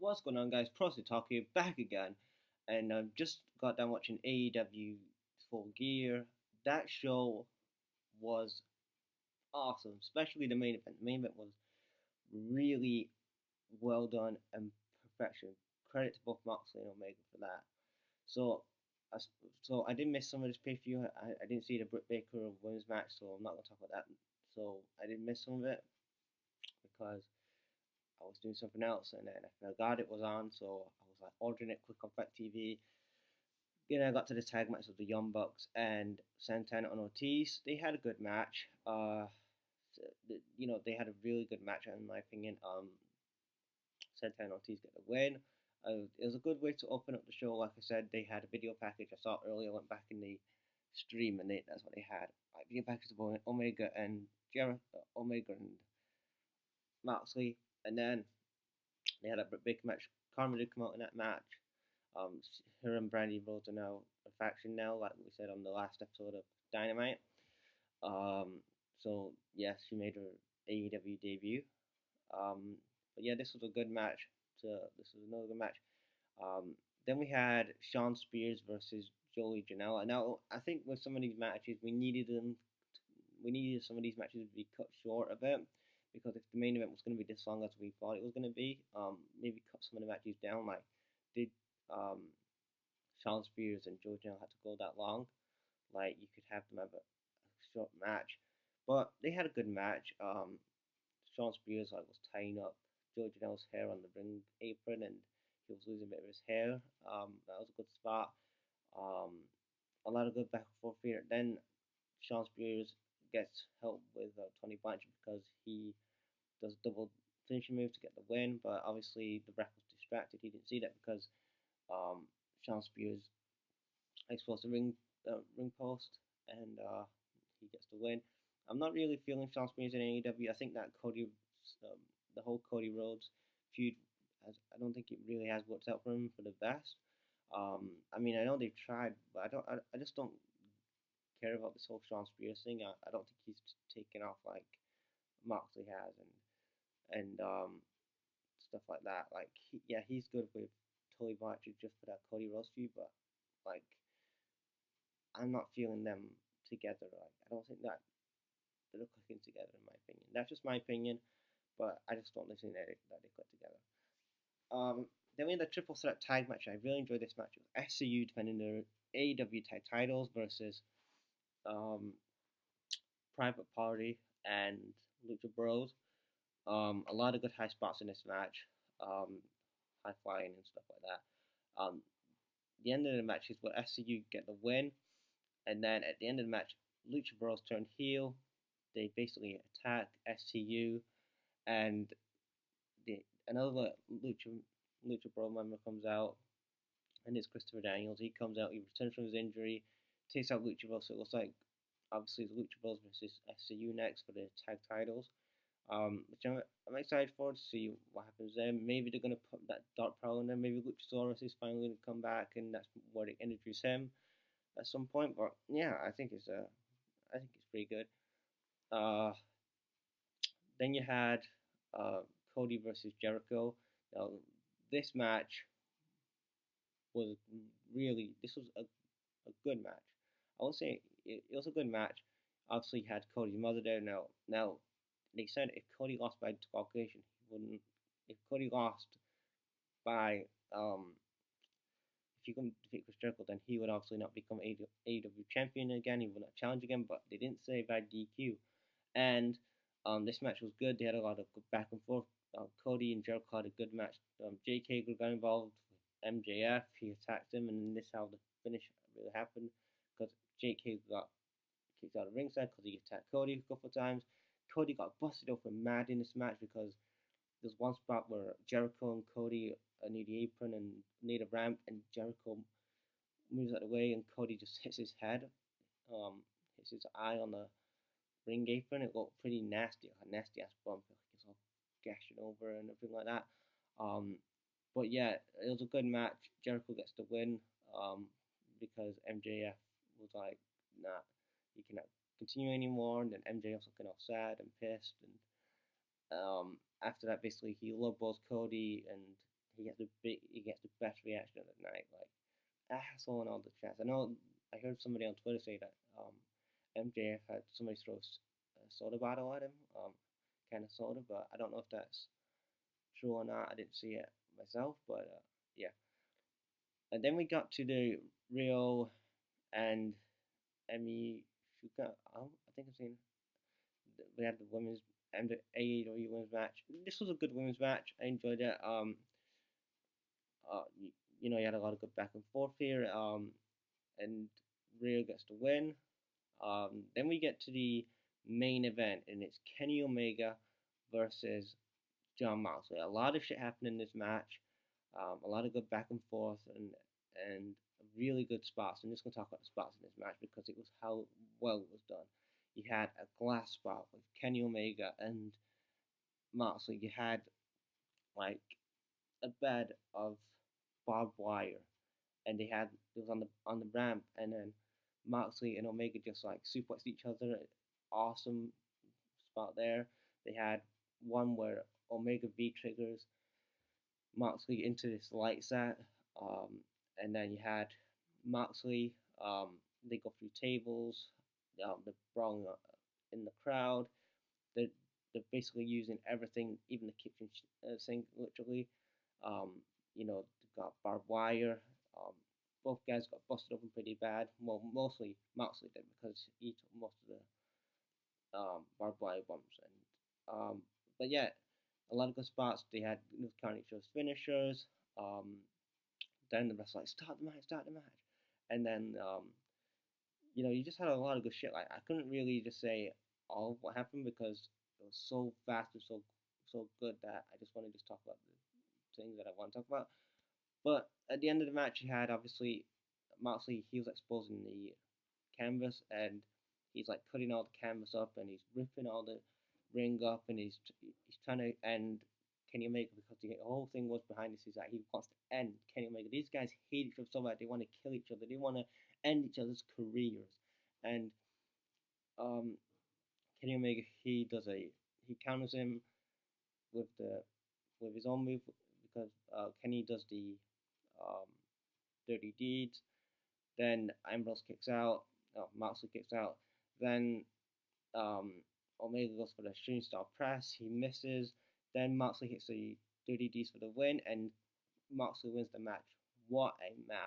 What's going on, guys? Prosy Talk here, back again, and I've just got done watching AEW Full Gear. That show was awesome, especially the main event. The main event was really well done and perfection. Credit to both Moxley and Omega for that. So, I did miss some of this pay per view. I didn't see the Britt Baker women's match, so I'm not gonna talk about that. So I did miss some of it because I was doing something else, and then I forgot it was on, so I was like ordering it quick on Fact TV. Then I got to the tag match of the Young Bucks and Santana and Ortiz. They had a good match. They had a really good match in my opinion. Santana and Ortiz get the win. It was a good way to open up the show. Like I said, they had a video package. I saw it earlier. I went back in the stream, and that's what they had. Like video package of Omega and Omega and Moxley, and then they had a big match. Karma did come out in that match. Her and Brandy Rhodes are now a faction now, like we said on the last episode of Dynamite. So yes, she made her AEW debut. But yeah, this was a good match. This was another good match. Then we had Sean Spears versus Joey Janela. Now I think with some of these matches, we needed them. We needed some of these matches to be cut short a bit because if the main event was going to be this long as we thought it was going to be, maybe cut some of the matches down. Like did um, Sean Spears and Joey Janela had to go that long? Like you could have them have a short match, but they had a good match. Sean Spears like was tying up Joey Janela's hair on the ring apron, and he was losing a bit of his hair. That was a good spot. Um, a lot of good back and forth here. Then Sean Spears gets help with Tony Blanchard because he does double finishing move to get the win, but obviously the ref was distracted. He didn't see that because Sean Spears exposed the ring post, and he gets the win. I'm not really feeling Sean Spears in AEW. I think that the whole Cody Rhodes feud, I don't think it really has worked out for him for the best. I mean, I know they've tried, but I just don't care about this whole Sean Spears thing. I don't think he's taken off like Moxley has, and stuff like that. Like, he's good with Tully Blanchard just for that Cody Rhodes feud, but like, I'm not feeling them together. Like, I don't think that they're clicking together, in my opinion. That's just my opinion, but I just don't think that they click together. Then we had the triple threat tag match. I really enjoyed this match. It was SCU defending their AEW tag titles versus um, Private Party and Lucha Bros. A lot of good high spots in this match, high flying and stuff like that. The end of the match is where SCU get the win, and then at the end of the match, Lucha Bros turn heel. They basically attack SCU, and another Lucha Bros member comes out, and it's Christopher Daniels. He comes out, he returns from his injury, takes out Lucha Bros. So it looks like obviously it's Lucha Bros versus SCU next for the tag titles. Which I'm excited for to see what happens there. Maybe they're gonna put that Dark Prowler in there. Maybe Luchasaurus is finally gonna come back, and that's where they introduce him at some point. But yeah, I think it's pretty good. Uh, then you had Cody versus Jericho. Now this match was this was a good match. I would say it was a good match. Obviously, you had Cody's mother there. Now they said if Cody lost by disqualification, he wouldn't. If Cody lost by if he couldn't defeat Chris Jericho, then he would obviously not become AEW champion again. He would not challenge again. But they didn't say by DQ. And this match was good. They had a lot of good back and forth. Cody and Jericho had a good match. Jake Hager got involved with MJF. He attacked him, and this is how the finish really happened because Jake Hager got kicked out of ringside because he attacked Cody a couple of times. Cody got busted open mad in this match because there's one spot where Jericho and Cody are near the apron and near the ramp, and Jericho moves out of the way, and Cody just hits his head, hits his eye on the ring apron. It looked pretty nasty, like a nasty ass bump. Like it's all gashing over and everything like that. But yeah, it was a good match. Jericho gets the win because MJF was like, nah, he cannot continue anymore. And then MJF was looking all sad and pissed. And after that, basically, he lowballs Cody and he gets the best reaction of the night, like asshole and all the chats. I know I heard somebody on Twitter say that MJF had somebody throw a soda bottle at him, kind of soda, but I don't know if that's true or not. I didn't see it myself, but yeah. And then we got to the Rio and Emi Shuka. I think I've seen. We had the women's and the AEW women's match. This was a good women's match. I enjoyed it. You know, you had a lot of good back and forth here. And Rio gets the win. Then we get to the main event, and it's Kenny Omega versus John Moxley. A lot of shit happened in this match. A lot of good back and forth, and really good spots. I'm just gonna talk about the spots in this match because it was how well it was done. You had a glass spot with Kenny Omega and Moxley. You had like a bed of barbed wire, and it was on the ramp, and then Moxley and Omega just like suplexed each other. Awesome spot there. They had one where Omega V triggers Moxley into this light set, and then you had Moxley. They go through tables. They're brawling in the crowd. They're they're basically using everything, even the kitchen sink, literally. Um, they've got barbed wire. Um, both guys got busted open pretty bad. Well, mostly Moxley did because he took most of the barbed wire bumps. But yeah, a lot of good spots. They had counting each other's finishers. Um, then the rest like start the match, and then you just had a lot of good shit. Like I couldn't really just say all of what happened because it was so fast and so good that I just want to just talk about the things that I want to talk about. But at the end of the match, you had obviously Moxley. He was exposing the canvas, and he's like cutting all the canvas up, and he's ripping all the ring up, and he's trying to end Kenny Omega because the whole thing was behind this is that he wants to end Kenny Omega. These guys hate each other so bad; they want to kill each other. They want to end each other's careers, and um, Kenny Omega he counters him with the with his own move because Kenny does the um, dirty deeds. Then Ambrose kicks out. Moxley kicks out. Then um, Omega goes for the shooting star press. He misses. Then Moxley hits the dirty deeds for the win, and Moxley wins the match. What a match!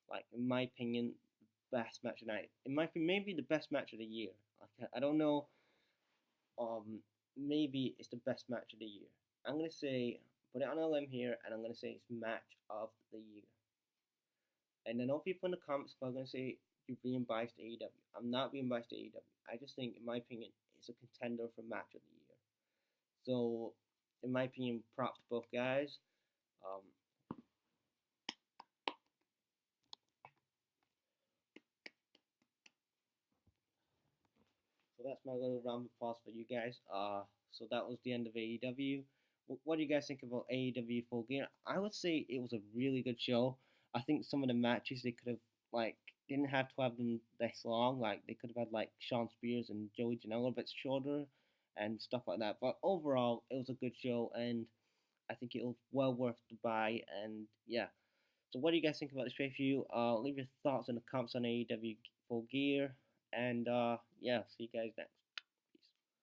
Like in my opinion, best match of the night. In my opinion, maybe the best match of the year. Like, I don't know. Maybe it's the best match of the year. I'm gonna say put it on a limb here, and I'm gonna say it's match of the year. And I know people in the comments are going to say you're being biased to AEW. I'm not being biased to AEW. I just think, in my opinion, it's a contender for match of the year. So, in my opinion, props to both guys. Um, so that's my little round of applause for you guys. So that was the end of AEW. What do you guys think about AEW Full Gear? I would say it was a really good show. I think some of the matches they could have like didn't have to have them this long. Like they could have had like Sean Spears and Joey Janela a bit shorter and stuff like that. But overall, it was a good show, and I think it was well worth the buy. And yeah. So what do you guys think about this pay per view? Leave your thoughts in the comments on AEW Full Gear, and yeah, see you guys next.